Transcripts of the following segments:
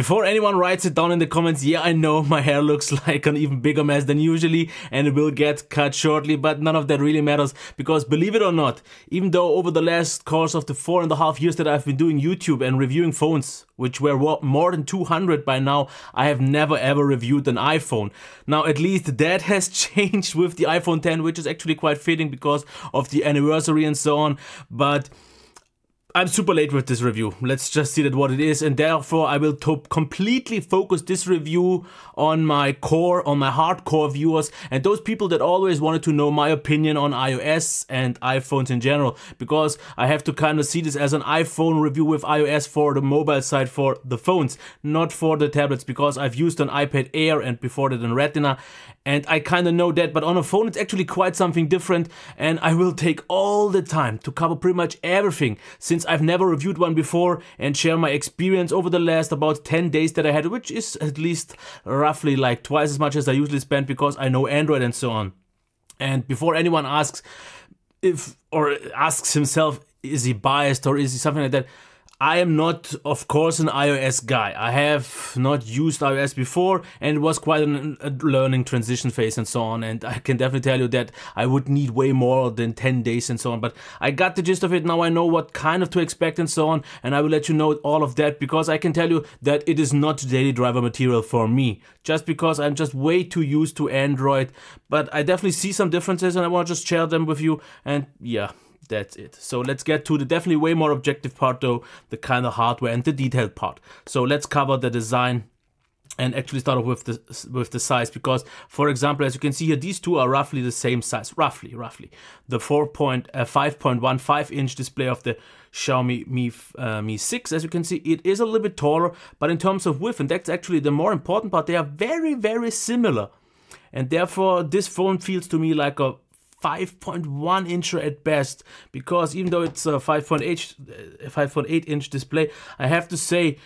Before anyone writes it down in the comments, yeah, I know my hair looks like an even bigger mess than usually and it will get cut shortly, but none of that really matters because believe it or not, even though over the last course of the 4.5 years that I've been doing YouTube and reviewing phones, which were more than 200 by now, I have never ever reviewed an iPhone. Now at least that has changed with the iPhone 10, which is actually quite fitting because of the anniversary and so on, but I'm super late with this review. Let's just see that what it is, and therefore I will completely focus this review on my hardcore viewers and those people that always wanted to know my opinion on iOS and iPhones in general, because I have to kind of see this as an iPhone review with iOS for the mobile side for the phones, not for the tablets, because I've used an iPad Air and before that an Retina, and I kind of know that, but on a phone it's actually quite something different, and I will take all the time to cover pretty much everything since I've never reviewed one before and share my experience over the last about 10 days that I had, which is at least roughly like twice as much as I usually spend because I know Android and so on. And before anyone asks asks himself, is he biased or is he something like that? I am not, of course, an iOS guy. I have not used iOS before and it was quite a learning transition phase and so on, and I can definitely tell you that I would need way more than 10 days and so on, but I got the gist of it. Now I know what kind of to expect and so on, and I will let you know all of that because I can tell you that it is not daily driver material for me, just because I'm just way too used to Android, but I definitely see some differences and I want to just share them with you, and yeah. That's it. So let's get to the definitely way more objective part though, the kind of hardware and the detailed part. So let's cover the design and actually start off with the size, because for example, as you can see here, these two are roughly the same size, roughly. The 5.15 inch display of the Xiaomi Mi 6, as you can see, it is a little bit taller, but in terms of width, and that's actually the more important part, they are very, very similar. And therefore this phone feels to me like a 5.1 incher at best, because even though it's a 5.8 inch display, I have to say,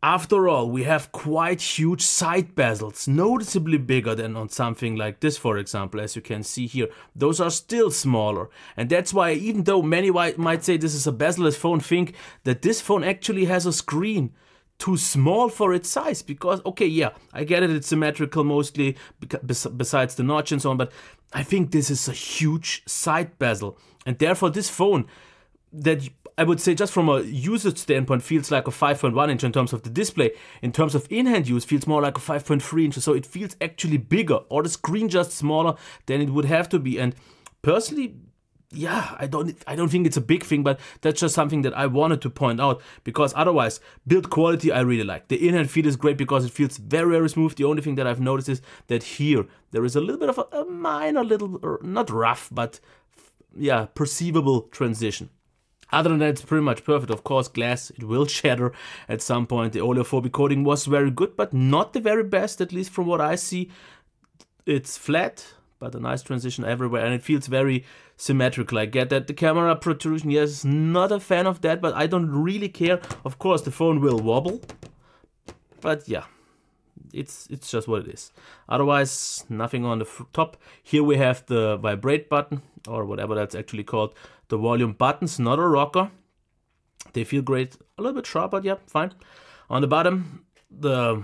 after all, we have quite huge side bezels, noticeably bigger than on something like this, for example, as you can see here. Those are still smaller, and that's why, even though many might say this is a bezel-less phone, think that this phone actually has a screen too small for its size, because okay, yeah, I get it, it's symmetrical mostly besides the notch and so on, but I think this is a huge side bezel, and therefore this phone, that I would say just from a usage standpoint feels like a 5.1 inch in terms of the display, in terms of in-hand use feels more like a 5.3 inch, so it feels actually bigger, or the screen just smaller than it would have to be. And personally, yeah, I don't think it's a big thing, but that's just something that I wanted to point out, because otherwise, build quality I really like. The in-hand feel is great because it feels very, very smooth. The only thing that I've noticed is that here, there is a little bit of a minor little, not rough, but yeah, perceivable transition. Other than that, it's pretty much perfect. Of course, glass, it will shatter at some point. The oleophobic coating was very good, but not the very best, at least from what I see. It's flat, but a nice transition everywhere, and it feels very symmetrical. I get that. The camera protrusion, yes, not a fan of that, but I don't really care. Of course, the phone will wobble, but yeah, it's just what it is. Otherwise, nothing on the top. Here we have the vibrate button, or whatever that's actually called. The volume buttons, not a rocker. They feel great. A little bit sharp, but yeah, fine. On the bottom, the,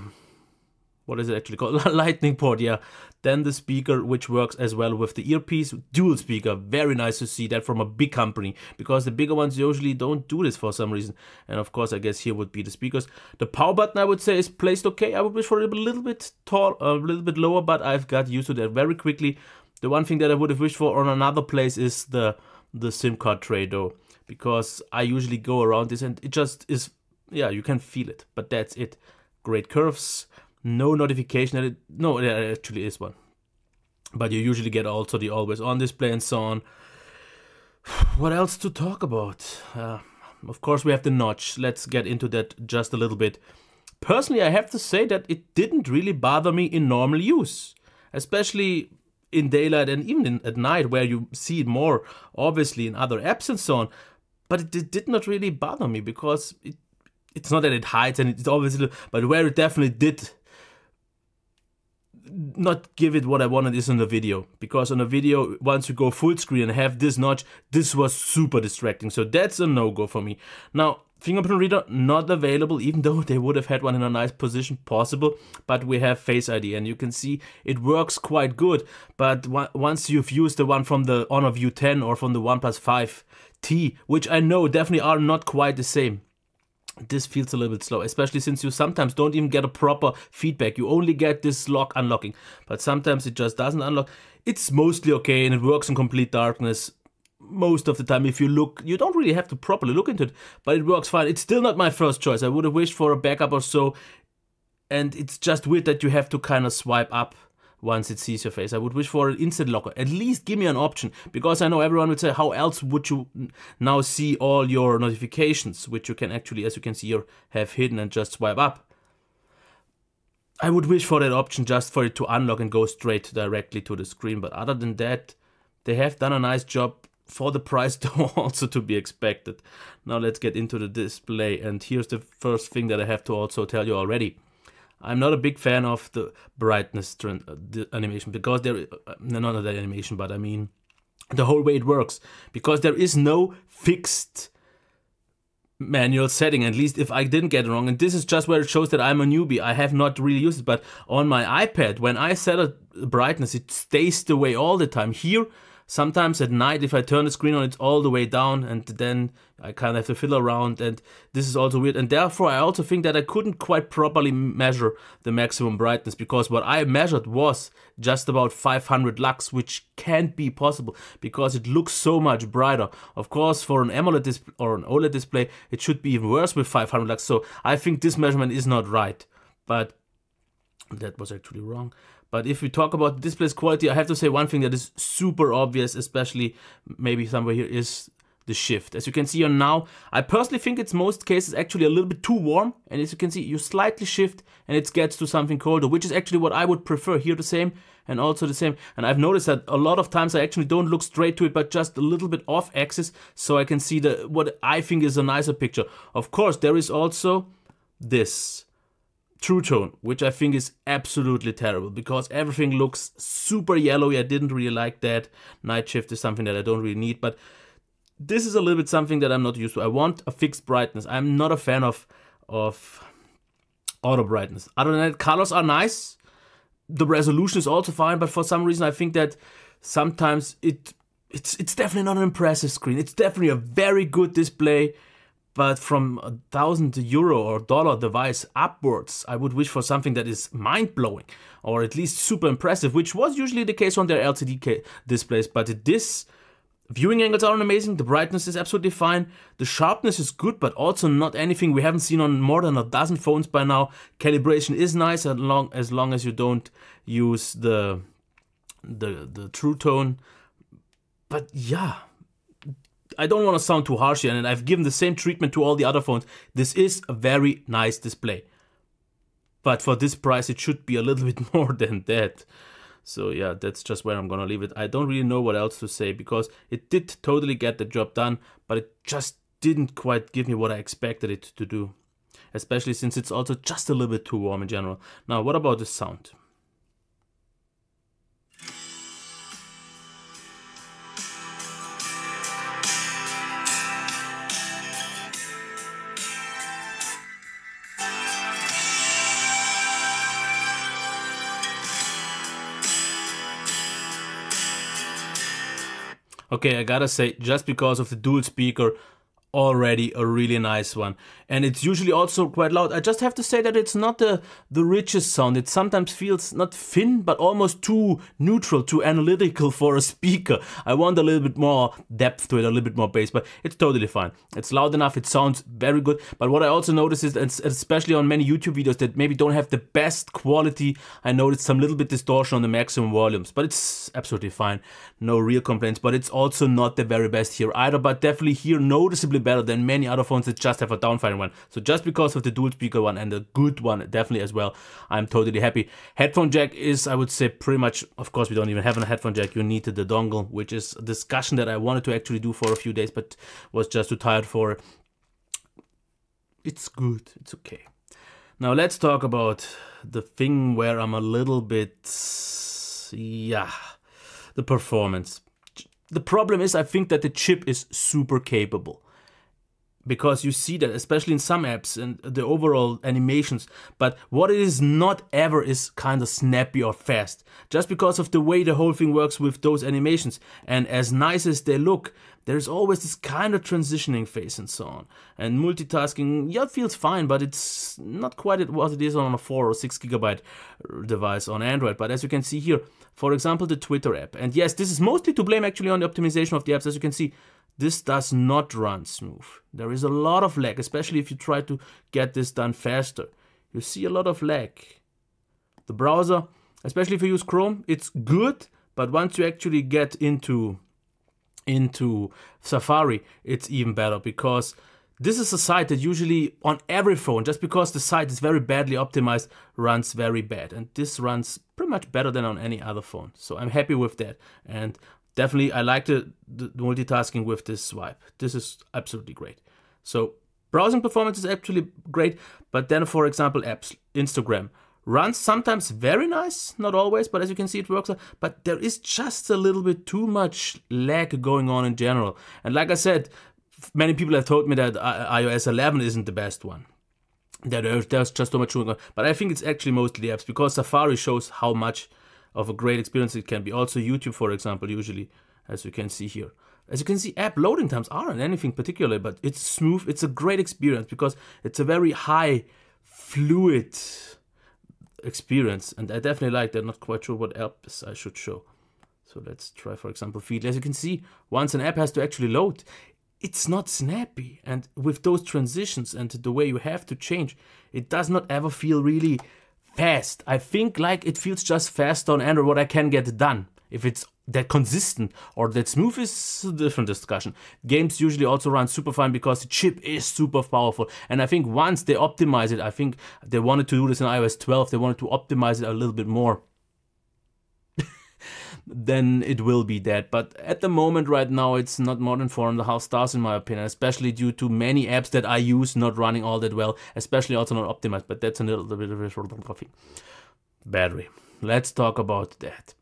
what is it actually called? Lightning port, yeah. Then the speaker, which works as well with the earpiece. Dual speaker, very nice to see that from a big company, because the bigger ones usually don't do this for some reason. And of course, I guess here would be the speakers. The power button, I would say, is placed okay. I would wish for it a little bit tall, a little bit lower, but I've got used to that very quickly. The one thing that I would have wished for on another place is the SIM card tray though, because I usually go around this and it just is, yeah, you can feel it, but that's it. Great curves. No notification, no, there actually is one. But you usually get also the always on display and so on. What else to talk about? Of course we have the notch. Let's get into that just a little bit. Personally, I have to say that it didn't really bother me in normal use. Especially in daylight and even at night, where you see it more obviously in other apps and so on. But it did not really bother me, because it's not that it hides and it's obviously, but where it definitely did not give it what I wanted is on the video, because on a video, once you go full screen and have this notch, this was super distracting, so that's a no-go for me. Now, Fingerprint reader not available, even though they would have had one in a nice position possible, but we have Face ID, and you can see it works quite good. But once you've used the one from the Honor View 10 or from the OnePlus 5T, which I know definitely are not quite the same, this feels a little bit slow, especially since you sometimes don't even get a proper feedback. You only get this lock unlocking, but sometimes it just doesn't unlock. It's mostly okay, and it works in complete darkness most of the time. If you look, you don't really have to properly look into it, but it works fine. It's still not my first choice. I would have wished for a backup or so, and it's just weird that you have to kind of swipe up once it sees your face. I would wish for an instant locker. At least give me an option, because I know everyone would say, how else would you now see all your notifications, which you can actually, as you can see here, have hidden and just swipe up. I would wish for that option, just for it to unlock and go straight directly to the screen, but other than that, they have done a nice job for the price, though, also to be expected. Now let's get into the display, and here's the first thing that I have to also tell you already. I'm not a big fan of the brightness the animation, because there, not that animation, but I mean the whole way it works, because there is no fixed manual setting, at least if I didn't get it wrong, and this is just where it shows that I'm a newbie. I have not really used it, but on my iPad, when I set a brightness, it stays the way all the time. Here, sometimes at night, if I turn the screen on, it's all the way down, and then I kind of have to fiddle around, and this is also weird. And therefore, I also think that I couldn't quite properly measure the maximum brightness, because what I measured was just about 500 lux, which can't be possible, because it looks so much brighter. Of course, for an AMOLED display or an OLED display, it should be even worse with 500 lux, so I think this measurement is not right, but that was actually wrong. But if we talk about display's quality, I have to say one thing that is super obvious, especially maybe somewhere here, is the shift. As you can see here now, I personally think it's most cases actually a little bit too warm. And as you can see, you slightly shift and it gets to something colder, which is actually what I would prefer. Here the same and also the same. And I've noticed that a lot of times I actually don't look straight to it, but just a little bit off axis, so I can see what I think is a nicer picture. Of course, there is also this True Tone, which I think is absolutely terrible, because everything looks super yellowy. I didn't really like that. Night shift is something that I don't really need, but this is a little bit something that I'm not used to. I want a fixed brightness. I'm not a fan of auto brightness. Other than that, colors are nice. The resolution is also fine, but for some reason I think that sometimes it's definitely not an impressive screen. It's definitely a very good display, but from €1,000 or dollar device upwards, I would wish for something that is mind-blowing, or at least super impressive, which was usually the case on their LCD displays. But this viewing angles are amazing, the brightness is absolutely fine, the sharpness is good, but also not anything we haven't seen on more than a dozen phones by now. Calibration is nice, as long as you don't use the True Tone. But yeah, I don't want to sound too harsh here, and I've given the same treatment to all the other phones. This is a very nice display, but for this price it should be a little bit more than that. So yeah, that's just where I'm gonna leave it. I don't really know what else to say, because it did totally get the job done, but it just didn't quite give me what I expected it to do, especially since it's also just a little bit too warm in general. Now, what about the sound? Okay, I gotta say, just because of the dual speaker, already a really nice one. And it's usually also quite loud. I just have to say that it's not the richest sound. It sometimes feels not thin, but almost too neutral, too analytical for a speaker. I want a little bit more depth to it, a little bit more bass, but it's totally fine. It's loud enough, it sounds very good. But what I also notice is, especially on many YouTube videos that maybe don't have the best quality, I noticed some little bit distortion on the maximum volumes, but it's absolutely fine. No real complaints, but it's also not the very best here either, but definitely here noticeably better than many other phones that just have a downfiring one. So just because of the dual speaker one, and a good one definitely as well, I'm totally happy. Headphone jack is, I would say, pretty much, of course we don't even have a headphone jack, you needed the dongle, which is a discussion that I wanted to actually do for a few days, but was just too tired for. It's good, it's okay. Now let's talk about the thing where I'm a little bit, yeah, the performance. The problem is, I think that the chip is super capable. because you see that, especially in some apps and the overall animations. But what it is not ever is kind of snappy or fast, just because of the way the whole thing works with those animations. And as nice as they look, there's always this kind of transitioning phase and so on. And multitasking, yeah, it feels fine, but it's not quite what it is on a 4 or 6 gigabyte device on Android. But as you can see here, for example, the Twitter app. And yes, this is mostly to blame actually on the optimization of the apps. As you can see, this does not run smooth. There is a lot of lag, especially if you try to get this done faster. You see a lot of lag. The browser, especially if you use Chrome, it's good, but once you actually get into Safari, it's even better, because this is a site that usually on every phone, just because the site is very badly optimized, runs very bad. And this runs pretty much better than on any other phone. So I'm happy with that. And definitely, I like the multitasking with this swipe. This is absolutely great. So browsing performance is actually great, but then, for example, apps, Instagram, runs sometimes very nice, not always, but as you can see, it works. But there is just a little bit too much lag going on in general. And like I said, many people have told me that iOS 11 isn't the best one. There's just so much going on. But I think it's actually mostly apps, because Safari shows how much of a great experience it can be. Also YouTube, for example, usually, as you can see here. As you can see, app loading times aren't anything particular, but it's smooth. It's a great experience because it's a very high, fluid experience. And I definitely like that. Not quite sure what apps I should show. So let's try, for example, Feed. As you can see, once an app has to actually load, it's not snappy. And with those transitions and the way you have to change, it does not ever feel really fast. I think like it feels just fast on Android what I can get done. If it's that consistent or that smooth is a different discussion. Games usually also run super fine because the chip is super powerful. And I think once they optimize it, I think they wanted to do this in iOS 12, they wanted to optimize it a little bit more. Then it will be that. But at the moment right now, it's not more than 4.5 stars in my opinion, especially due to many apps that I use not running all that well, especially also not optimized. But that's a little bit of a battery. Let's talk about that.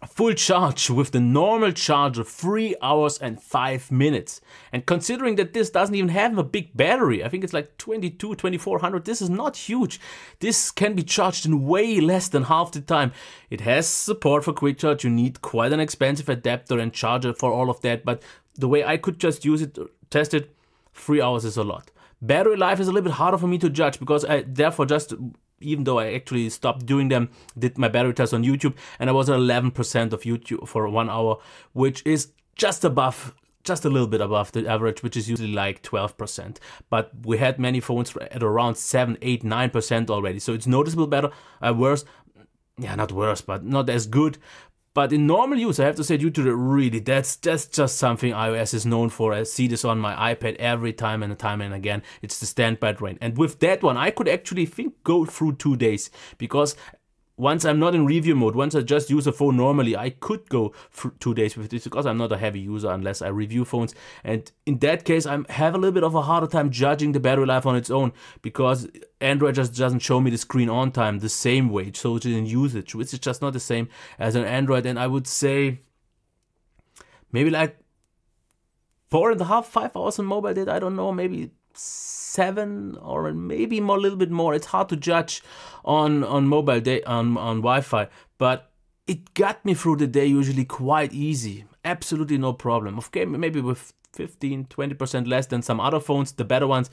Full charge with the normal charger, 3 hours and 5 minutes. And considering that this doesn't even have a big battery, I think it's like 2400, this is not huge. This can be charged in way less than half the time. It has support for quick charge. You need quite an expensive adapter and charger for all of that, but the way I could just use it, test it, 3 hours is a lot. Battery life is a little bit harder for me to judge because I therefore just, even though I actually stopped doing them, did my battery test on YouTube, and I was at 11% of YouTube for 1 hour, which is just above, just a little bit above the average, which is usually like 12%. But we had many phones at around 7, 8, 9% already, so it's noticeable better, worse, yeah, not worse, but not as good. But in normal use, I have to say, due to the really, that's just something iOS is known for. I see this on my iPad every time and again. It's the standby drain. And with that one, I could actually go through 2 days, because once I'm not in review mode, once I just use a phone normally, I could go through 2 days with this, because I'm not a heavy user unless I review phones. And in that case, I have a little bit of a harder time judging the battery life on its own, because Android just doesn't show me the screen on time the same way, so it's in usage, which is just not the same as an Android. And I would say maybe like 4.5, 5 hours on mobile data, I don't know, maybe 7 or maybe more, a little bit more. It's hard to judge on mobile day on Wi-Fi, but it got me through the day usually quite easy, absolutely no problem. Okay, maybe with 15-20% less than some other phones, the better ones,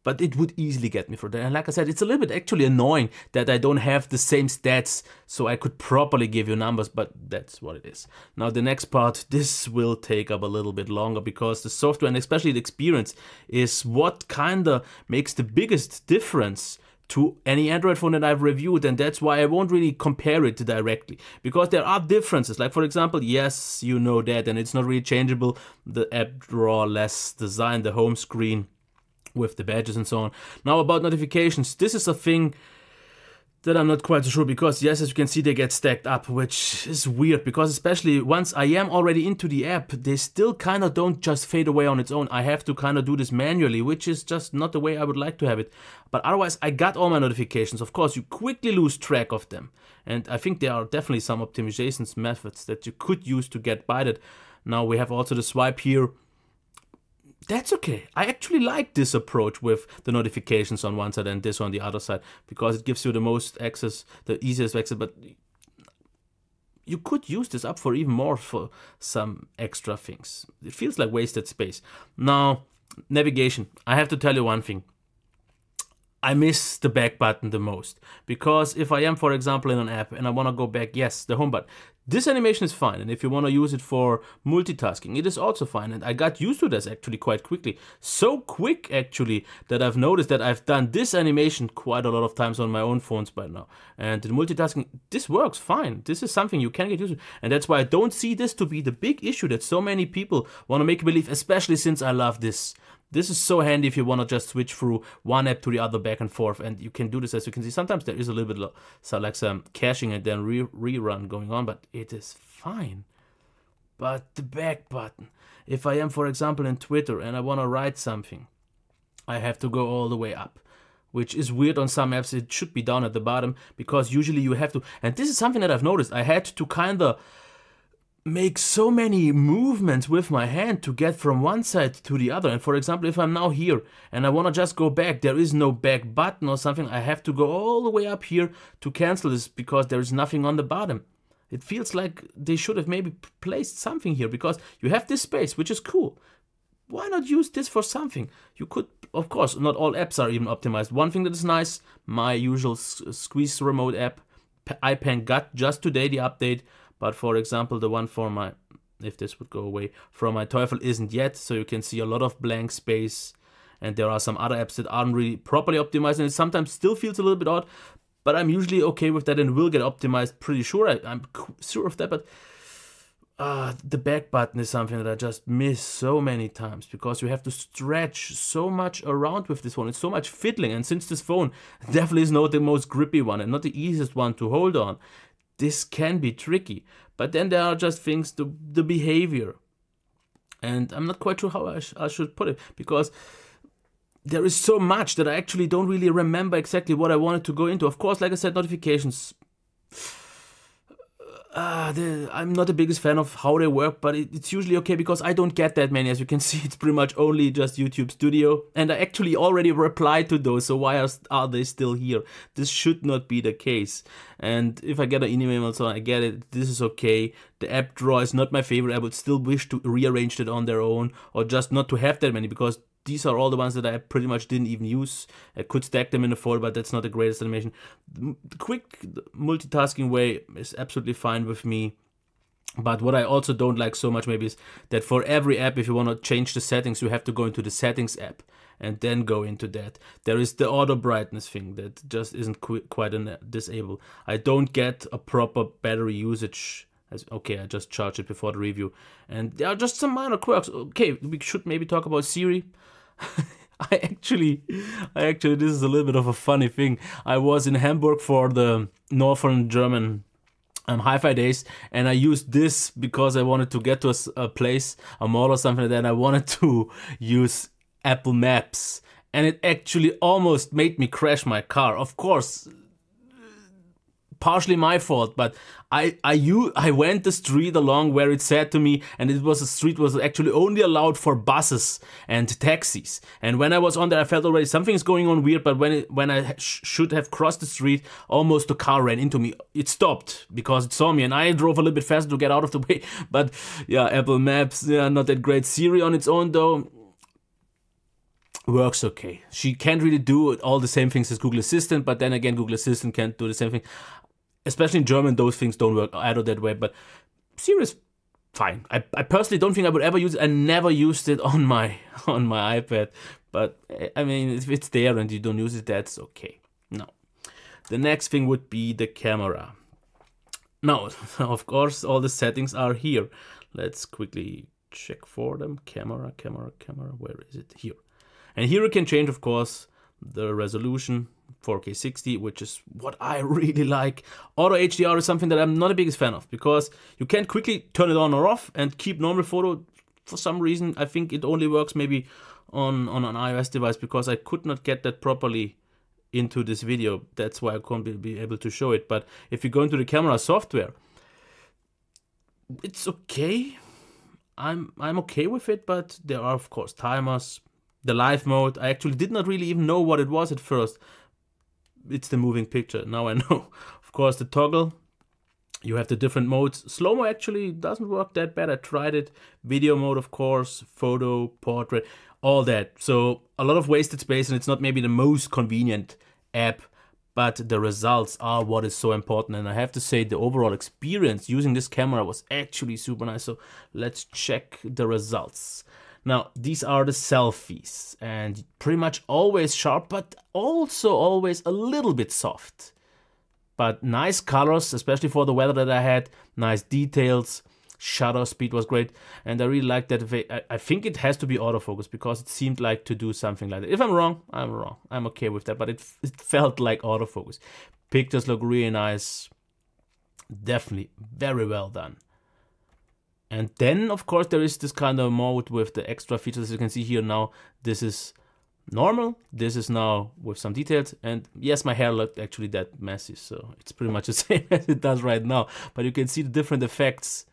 but it would easily get me through that. And like I said, it's a little bit actually annoying that I don't have the same stats, so I could properly give you numbers, but that's what it is. Now the next part, this will take up a little bit longer, because the software and especially the experience is what kinda makes the biggest difference to any Android phone that I've reviewed, and that's why I won't really compare it directly, because there are differences. Like for example, yes, you know that, and it's not really changeable, the app drawer less design, the home screen with the badges and so on. Now about notifications, this is a thing that I'm not quite so sure, because yes, as you can see, they get stacked up, which is weird, because especially once I am already into the app, they still kind of don't just fade away on its own. I have to kind of do this manually, which is just not the way I would like to have it. But otherwise, I got all my notifications. Of course, you quickly lose track of them. And I think there are definitely some optimizations methods that you could use to get by that. Now we have also the swipe here. that's okay. I actually like this approach with the notifications on one side and this on the other side, because it gives you the most access, the easiest access, but you could use this up for even more for some extra things. It feels like wasted space. Now, navigation. I have to tell you one thing. I miss the back button the most, because if I am, for example, in an app and I want to go back, yes, the home button. This animation is fine, and if you want to use it for multitasking, it is also fine, and I got used to this actually quite quickly. So quick, actually, that I've noticed that I've done this animation quite a lot of times on my own phones by now. And in multitasking, this works fine. This is something you can get used to, and that's why I don't see this to be the big issue that so many people want to make believe, especially since I love this. This is so handy if you want to just switch through one app to the other back and forth, and you can do this. As you can see, sometimes there is a little bit like some caching and then rerun going on, but it is fine. But the back button, if I am, for example, in Twitter and I want to write something, I have to go all the way up, which is weird on some apps. It should be down at the bottom, because usually you have to, and this is something that I've noticed, I had to kind of make so many movements with my hand to get from one side to the other. And for example, if I'm now here and I want to just go back, there is no back button or something. I have to go all the way up here to cancel this, because there is nothing on the bottom. It feels like they should have maybe placed something here, because you have this space, which is cool. Why not use this for something? You could, of course, not all apps are even optimized. One thing that is nice, my usual squeeze remote app, iPhone got just today the update. But for example, the one for my, if this would go away, from my Teufel isn't yet, so you can see a lot of blank space. And there are some other apps that aren't really properly optimized, and it sometimes still feels a little bit odd, but I'm usually okay with that and will get optimized, pretty sure. I'm sure of that, but the back button is something that I just miss so many times, because you have to stretch so much around with this phone. It's so much fiddling, and since this phone definitely is not the most grippy one and not the easiest one to hold on, this can be tricky. But then there are just things, the behavior. And I'm not quite sure how I should put it, because there is so much that I actually don't really remember exactly what I wanted to go into. Of course, like I said, notifications. I'm not the biggest fan of how they work, but it's usually okay, because I don't get that many. As you can see, it's pretty much only just YouTube Studio, and I actually already replied to those, so why are they still here? This should not be the case. And if I get an email and so on, I get it, this is okay. The app drawer is not my favorite. I would still wish to rearrange it on their own, or just not to have that many, because these are all the ones that I pretty much didn't even use. I could stack them in a folder, but that's not the greatest animation. The quick multitasking way is absolutely fine with me. But what I also don't like so much maybe is that for every app, if you want to change the settings, you have to go into the settings app and then go into that. There is the auto brightness thing that just isn't quite disabled. I don't get a proper battery usage. Okay, I just charged it before the review. And there are just some minor quirks. Okay, we should maybe talk about Siri. I actually, this is a little bit of a funny thing. I was in Hamburg for the Northern German hi-fi days, and I used this because I wanted to get to a place, a mall or something like that, and I wanted to use Apple Maps. And it actually almost made me crash my car. Of course, partially my fault, but I went the street along where it said to me, and it was a street was actually only allowed for buses and taxis. And when I was on there, I felt already something is going on weird. But when I should have crossed the street, almost the car ran into me. It stopped because it saw me, and I drove a little bit faster to get out of the way. But yeah, Apple Maps, yeah, not that great. Siri on its own though works okay. She can't really do all the same things as Google Assistant, but then again, Google Assistant can't do the same thing. Especially in German, those things don't work either that way, but Siri is fine. I personally don't think I would ever use it. I never used it on my iPad, but I mean, if it's there and you don't use it, that's okay. No. The next thing would be the camera. Now, of course, all the settings are here. Let's quickly check for them. Camera, where is it? Here. And here you can change, of course, the resolution. 4K 60, which is what I really like. Auto HDR is something that I'm not the biggest fan of, because you can't quickly turn it on or off and keep normal photo. For some reason, I think it only works maybe on an iOS device, because I could not get that properly into this video. That's why I can't be able to show it. But if you go into the camera software, it's okay. I'm okay with it, but there are of course timers. The live mode, I actually did not really even know what it was at first. It's the moving picture, now I know. Of course the toggle, you have the different modes. Slow-mo actually doesn't work that bad, I tried it. Video mode of course, photo, portrait, all that. So a lot of wasted space, and it's not maybe the most convenient app, but the results are what is so important. And I have to say the overall experience using this camera was actually super nice. So let's check the results. Now, these are the selfies, and pretty much always sharp, but also always a little bit soft. But nice colors, especially for the weather that I had, nice details, shutter speed was great, and I really like that. I think it has to be autofocus because it seemed like to do something like that. If I'm wrong, I'm wrong. I'm okay with that, but it felt like autofocus. Pictures look really nice. Definitely very well done. And then, of course, there is this kind of mode with the extra features. As you can see here now, this is normal. This is now with some details. And yes, my hair looked actually that messy, so it's pretty much the same as it does right now. But you can see the different effects.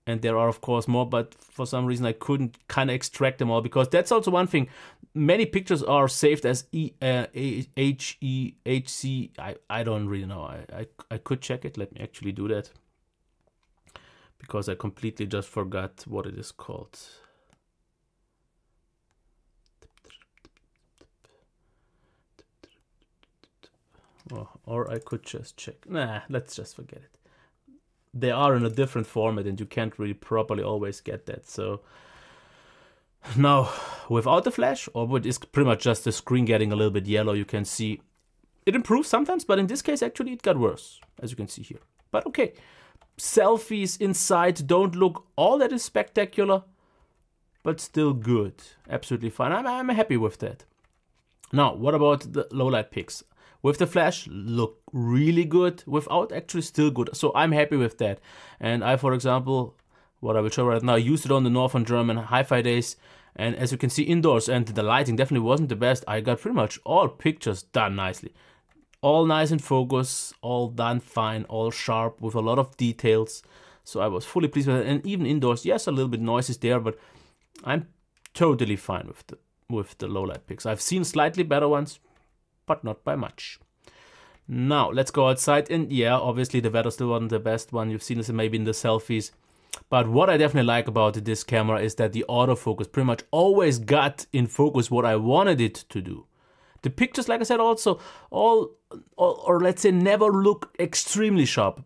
And there are, of course, more, but for some reason I couldn't kind of extract them all, because that's also one thing. Many pictures are saved as HEHC. I don't really know. I could check it. Let me actually do that, because I completely just forgot what it is called. Or I could just check. Nah, let's just forget it. They are in a different format, and you can't really properly always get that. So now, without the flash, or with it's pretty much just the screen getting a little bit yellow, you can see it improves sometimes, but in this case, actually, it got worse, as you can see here. But okay. Selfies inside don't look all that is spectacular, but still good. Absolutely fine. I'm happy with that. Now, what about the low light pics? With the flash, look really good. Without, actually still good. So I'm happy with that. And I, for example, what I will show right now, used it on the Northern German hi-fi days. And as you can see indoors, and the lighting definitely wasn't the best, I got pretty much all pictures done nicely. All nice in focus, all done fine, all sharp with a lot of details. So I was fully pleased with it. And even indoors, yes, a little bit noise is there, but I'm totally fine with the low light pics. I've seen slightly better ones, but not by much. Now let's go outside, and yeah, obviously the weather still wasn't the best one. You've seen this maybe in the selfies. But what I definitely like about this camera is that the autofocus pretty much always got in focus what I wanted it to do. The pictures, like I said, also or let's say never look extremely sharp,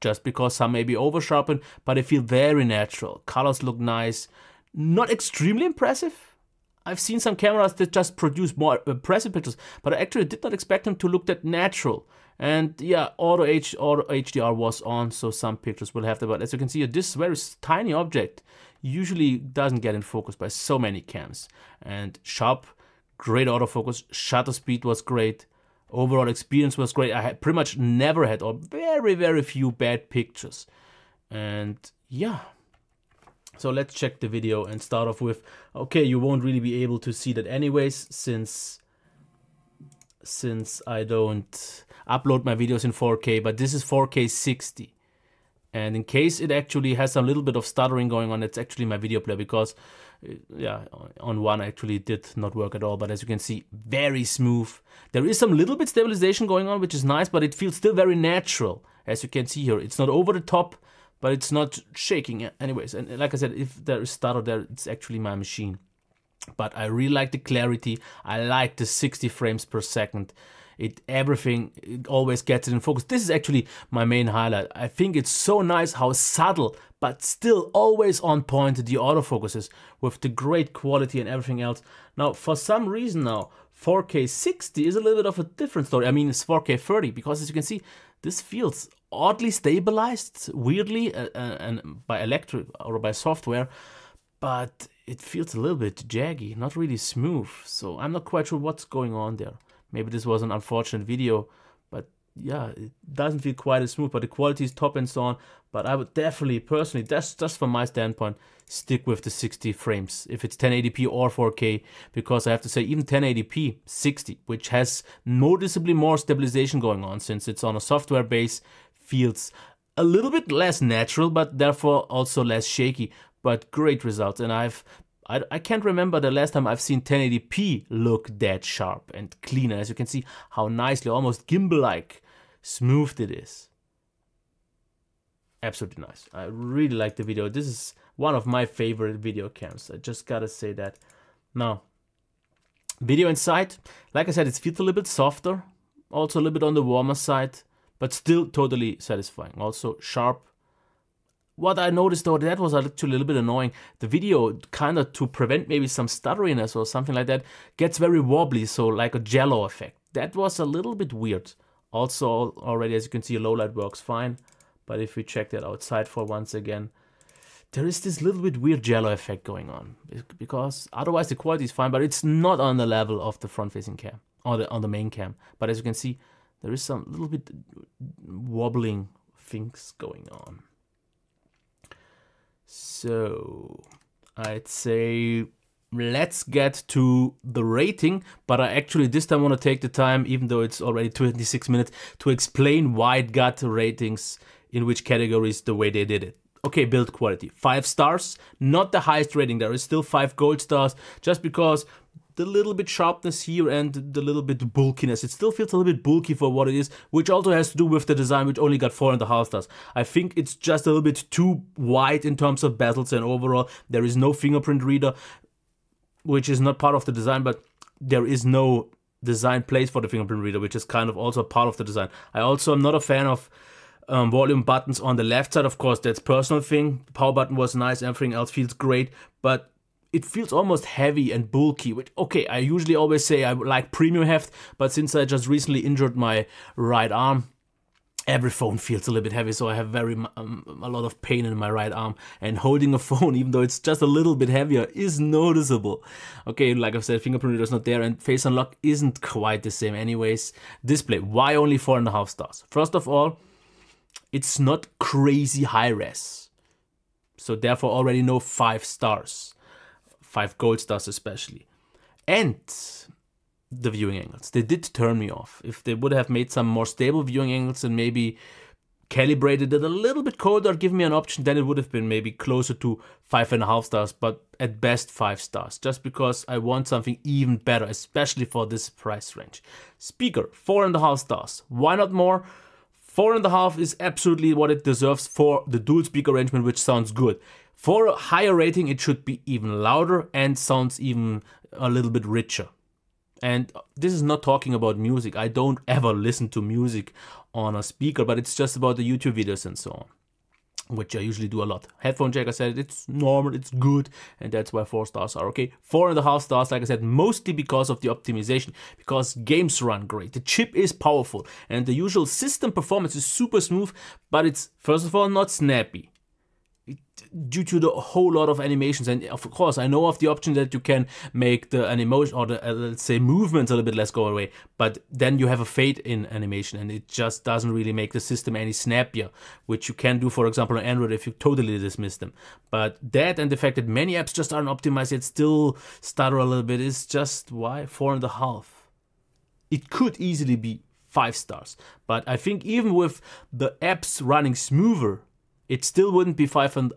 just because some may be over sharpened, but they feel very natural. Colors look nice, not extremely impressive. I've seen some cameras that just produce more impressive pictures, but I actually did not expect them to look that natural. And yeah, auto HDR was on, so some pictures will have that. But as you can see, this very tiny object usually doesn't get in focus by so many cams. And sharp, great autofocus, shutter speed was great, overall experience was great. I had pretty much never had, or very, very few bad pictures. And yeah. So let's check the video and start off with, okay, you won't really be able to see that anyways, since I don't upload my videos in 4K, but this is 4K 60. And in case it actually has a little bit of stuttering going on, it's actually my video player, because yeah, on one actually did not work at all. But as you can see, very smooth. There is some little bit stabilization going on, which is nice, but it feels still very natural. As you can see here, it's not over the top, but it's not shaking anyways. And like I said, if there is stutter there, it's actually my machine. But I really like the clarity. I like the 60 frames per second. Everything always gets it in focus. This is actually my main highlight. I think it's so nice how subtle, but still always on point the autofocus is, with the great quality and everything else. Now, for some reason now, 4K 60 is a little bit of a different story. I mean, it's 4K 30, because as you can see, this feels oddly stabilized, weirdly, and by electric or by software, but it feels a little bit jaggy, not really smooth. So I'm not quite sure what's going on there. Maybe this was an unfortunate video, but yeah, it doesn't feel quite as smooth, but the quality is top and so on. But I would definitely, personally, that's just from my standpoint, stick with the 60 frames, if it's 1080p or 4K, because I have to say, even 1080p 60, which has noticeably more stabilization going on, since it's on a software base, feels a little bit less natural, but therefore also less shaky. but great results. And I can't remember the last time I've seen 1080p look that sharp and clean. As you can see how nicely, almost gimbal-like, smooth it is. Absolutely nice. I really like the video. This is one of my favorite video cams. I just gotta say that. Now, video inside, like I said, it feels a little bit softer, also a little bit on the warmer side, but still totally satisfying. Also sharp. What I noticed though, that was actually a little bit annoying. The video, kind of to prevent maybe some stutteriness or something like that, gets very wobbly, so like a jello effect. That was a little bit weird. Also, already as you can see, low light works fine. But if we check that outside for once again, there is this little bit weird jello effect going on. Because otherwise the quality is fine, but it's not on the level of the front-facing cam, or on the main cam. But as you can see, there is some little bit wobbling things going on. So, I'd say let's get to the rating, but I actually this time want to take the time, even though it's already 26 minutes, to explain why it got ratings in which categories the way they did it. Okay, build quality, 5 stars, not the highest rating, there is still 5 gold stars, just because the little bit sharpness here and the little bit bulkiness, it still feels a little bit bulky for what it is, which also has to do with the design, which only got 4.5 stars. I think it's just a little bit too wide in terms of bezels, and overall there is no fingerprint reader, which is not part of the design, but there is no design place for the fingerprint reader, which is kind of also part of the design. I also am not a fan of volume buttons on the left side. Of course, that's personal thing. The power button was nice, everything else feels great, but it feels almost heavy and bulky, which, okay, I usually always say I like premium heft, but since I just recently injured my right arm, every phone feels a little bit heavy, so I have a lot of pain in my right arm, and holding a phone, even though it's just a little bit heavier, is noticeable. Okay, like I said, fingerprint reader is not there, and face unlock isn't quite the same anyways. Display, why only 4.5 stars? First of all, it's not crazy high res, so therefore already no 5 stars. 5 gold stars especially. And the viewing angles, they did turn me off. If they would have made some more stable viewing angles and maybe calibrated it a little bit colder, give me an option, then it would have been maybe closer to 5.5 stars, but at best 5 stars, just because I want something even better, especially for this price range. Speaker, 4.5 stars. Why not more? 4.5 is absolutely what it deserves for the dual speaker arrangement, which sounds good. For a higher rating, it should be even louder and sounds even a little bit richer. And this is not talking about music. I don't ever listen to music on a speaker, but it's just about the YouTube videos and so on, which I usually do a lot. Headphone jack, I said, it's normal, it's good, and that's why 4 stars are okay. 4.5 stars, like I said, mostly because of the optimization, because games run great. The chip is powerful, and the usual system performance is super smooth, but it's, first of all, not snappy, due to the whole lot of animations. And of course, I know of the option that you can make the animation, or the let's say movements, a little bit less go away, but then you have a fade in animation, and it just doesn't really make the system any snappier, which you can do, for example, on Android if you totally dismiss them. But that, and the fact that many apps just aren't optimized yet, still stutter a little bit, is just why 4.5. It could easily be 5 stars, but I think even with the apps running smoother, it still wouldn't be 5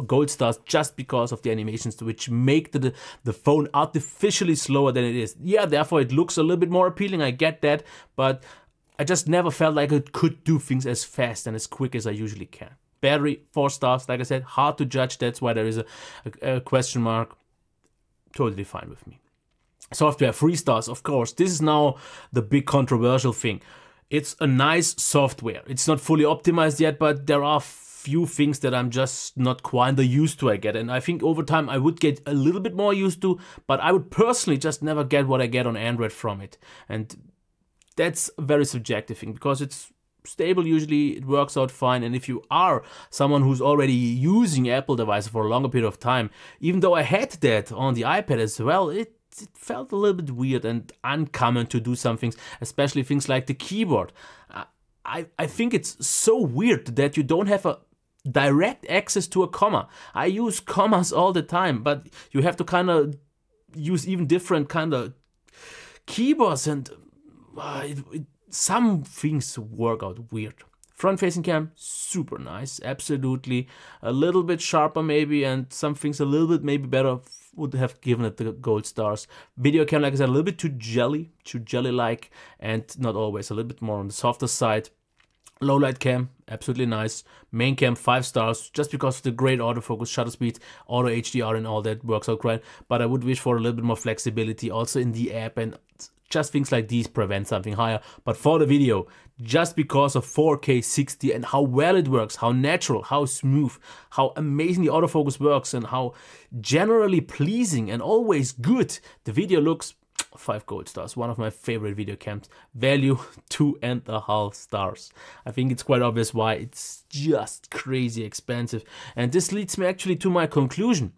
gold stars, just because of the animations, which make the phone artificially slower than it is. Yeah, therefore it looks a little bit more appealing, I get that, but I just never felt like it could do things as fast and as quick as I usually can. Battery, 4 stars, like I said, hard to judge, that's why there is a question mark. Totally fine with me. Software, 3 stars, of course. This is now the big controversial thing. It's a nice software. It's not fully optimized yet, but there are few things that I'm just not quite used to, I get. And I think over time I would get a little bit more used to, but I would personally just never get what I get on Android from it. And that's a very subjective thing, because it's stable usually, it works out fine. And if you are someone who's already using Apple devices for a longer period of time, even though I had that on the iPad as well, it felt a little bit weird and uncommon to do some things, especially things like the keyboard. I think it's so weird that you don't have a direct access to a comma. I use commas all the time, but you have to kind of use even different kind of keyboards, and some things work out weird. Front facing cam, super nice, absolutely. A little bit sharper maybe, and some things a little bit maybe better, would have given it the gold stars. Video cam, like I said, a little bit too jelly-like, and not always, a little bit more on the softer side. Low light cam, absolutely nice. Main cam, 5 stars, just because of the great autofocus, shutter speed, auto HDR and all that works out great. But I would wish for a little bit more flexibility also in the app, and just things like these prevent something higher. But for the video, just because of 4K 60 and how well it works, how natural, how smooth, how amazing the autofocus works, and how generally pleasing and always good the video looks, 5 gold stars. One of my favorite video cams. Value 2.5 stars. I think it's quite obvious why. It's just crazy expensive. And this leads me actually to my conclusion.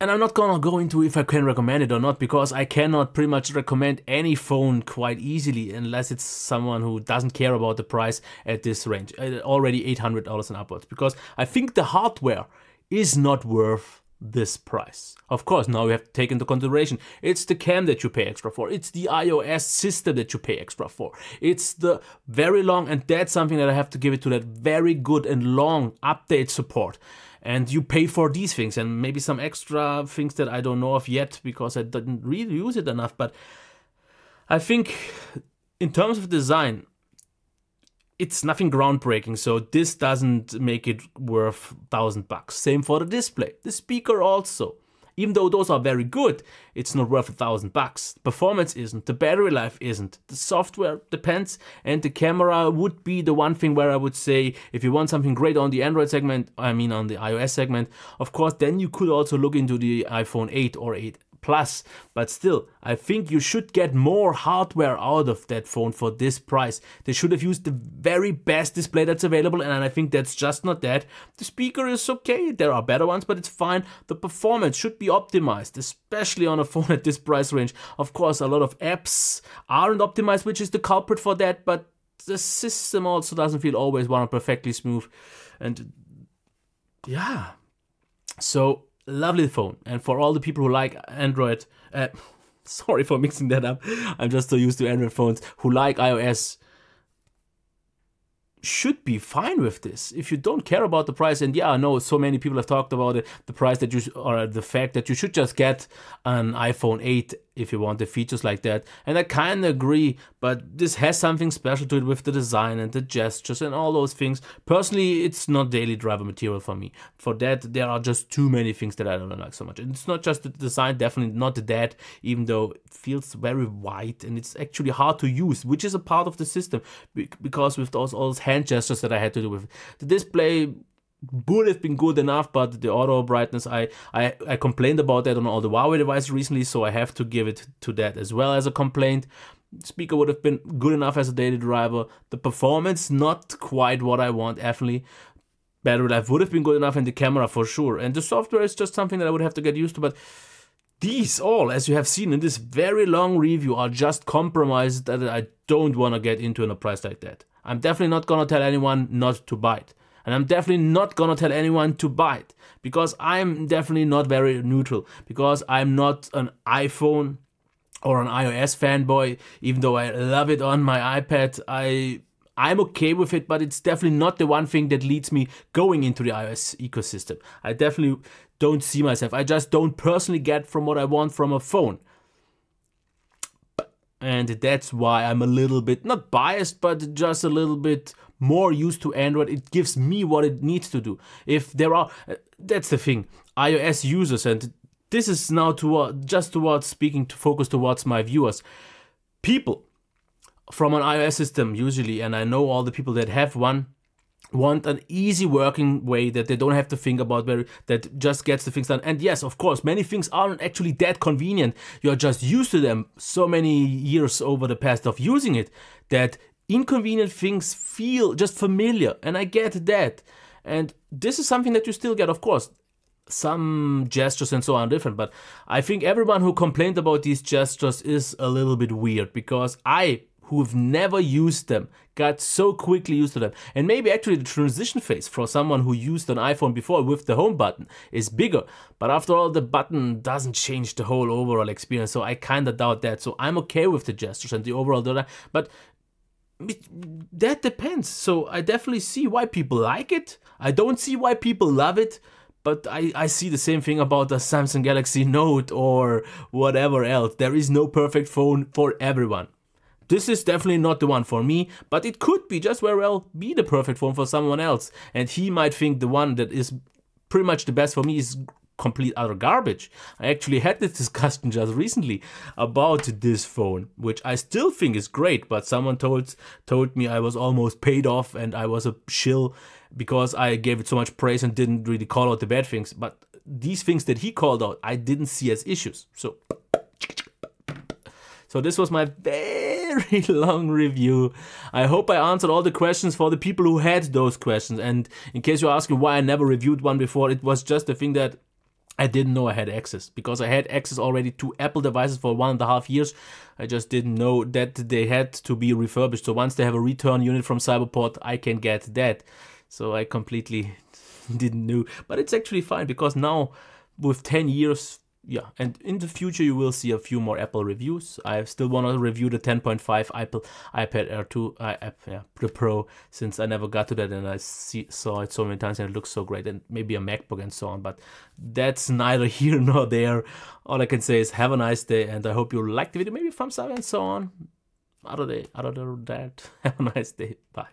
And I'm not gonna go into if I can recommend it or not, because I cannot pretty much recommend any phone quite easily unless it's someone who doesn't care about the price at this range. Already $800 and upwards. Because I think the hardware is not worth this price. Of course, now we have to take into consideration it's the cam that you pay extra for, it's the iOS system that you pay extra for, it's the very long, and that's something that I have to give it to, that very good and long update support. And you pay for these things and maybe some extra things that I don't know of yet because I didn't really use it enough. But I think in terms of design, it's nothing groundbreaking, so this doesn't make it worth $1,000. Same for the display, the speaker also. Even though those are very good, it's not worth $1,000. Performance isn't, the battery life isn't, the software depends, and the camera would be the one thing where I would say, if you want something great on the Android segment, I mean on the iOS segment, of course, then you could also look into the iPhone 8 or 8 Plus, but still, I think you should get more hardware out of that phone for this price. They should have used the very best display that's available, and I think that's just not that. The speaker is okay, there are better ones, but it's fine. The performance should be optimized, especially on a phone at this price range. Of course, a lot of apps aren't optimized, which is the culprit for that, but the system also doesn't feel always perfectly smooth. And yeah, so lovely phone. And for all the people who like Android, sorry for mixing that up, I'm just so used to Android phones, who like iOS, should be fine with this. If you don't care about the price, and yeah, I know so many people have talked about it, the price that you, or the fact that you should just get an iPhone 8 if you want the features like that. And I kind of agree, but this has something special to it with the design and the gestures and all those things. Personally, it's not daily driver material for me. For that, there are just too many things that I don't like so much. And it's not just the design, definitely not that, even though it feels very white and it's actually hard to use, which is a part of the system, because with all those hand gestures that I had to do with it. The display would have been good enough, but the auto brightness, I complained about that on all the Huawei devices recently, so I have to give it to that as well as a complaint. The speaker would have been good enough as a daily driver. The performance, not quite what I want, definitely. Battery life would have been good enough, and the camera for sure. And the software is just something that I would have to get used to, but these all, as you have seen in this very long review, are just compromises that I don't want to get into in a price like that. I'm definitely not going to tell anyone not to buy it. And I'm definitely not gonna tell anyone to buy it, because I'm definitely not very neutral, because I'm not an iPhone or an iOS fanboy. Even though I love it on my iPad, I'm okay with it, but it's definitely not the one thing that leads me going into the iOS ecosystem. I definitely don't see myself. I just don't personally get from what I want from a phone. And that's why I'm a little bit, not biased, but just a little bit more used to Android. It gives me what it needs to do. If there are, that's the thing, iOS users, and this is now just towards speaking to focus towards my viewers. People from an iOS system usually, and I know all the people that have one, want an easy working way that they don't have to think about, that just gets the things done. And yes, of course, many things aren't actually that convenient. You're just used to them so many years over the past of using it that inconvenient things feel just familiar, and I get that. And this is something that you still get, of course. Some gestures and so on are different, but I think everyone who complained about these gestures is a little bit weird, because I, who've never used them, got so quickly used to them. And maybe actually the transition phase for someone who used an iPhone before with the home button is bigger. But after all, the button doesn't change the whole overall experience, so I kind of doubt that. So I'm okay with the gestures and the overall design. But That depends. So I definitely see why people like it. I don't see why people love it. But I see the same thing about the Samsung Galaxy Note or whatever else. There is no perfect phone for everyone. This is definitely not the one for me, but it could be just very well be the perfect phone for someone else. And he might think the one that is pretty much the best for me is complete utter garbage. I actually had this discussion just recently about this phone, which I still think is great, but someone told me I was almost paid off and I was a shill because I gave it so much praise and didn't really call out the bad things. But these things that he called out, I didn't see as issues. So this was my very long review. I hope I answered all the questions for the people who had those questions. And in case you're asking why I never reviewed one before, it was just the thing that I didn't know I had access, because I had access already to Apple devices for 1.5 years. I just didn't know that they had to be refurbished. So once they have a return unit from Cyberport, I can get that. So I completely didn't know. But it's actually fine, because now with 10 years, yeah, and in the future you will see a few more Apple reviews. I still want to review the 10.5 iPad Air 2, the Pro, since I never got to that and I saw it so many times and it looks so great, and maybe a MacBook and so on, but that's neither here nor there. All I can say is have a nice day, and I hope you liked the video, maybe thumbs up and so on. Other than that, have a nice day. Bye.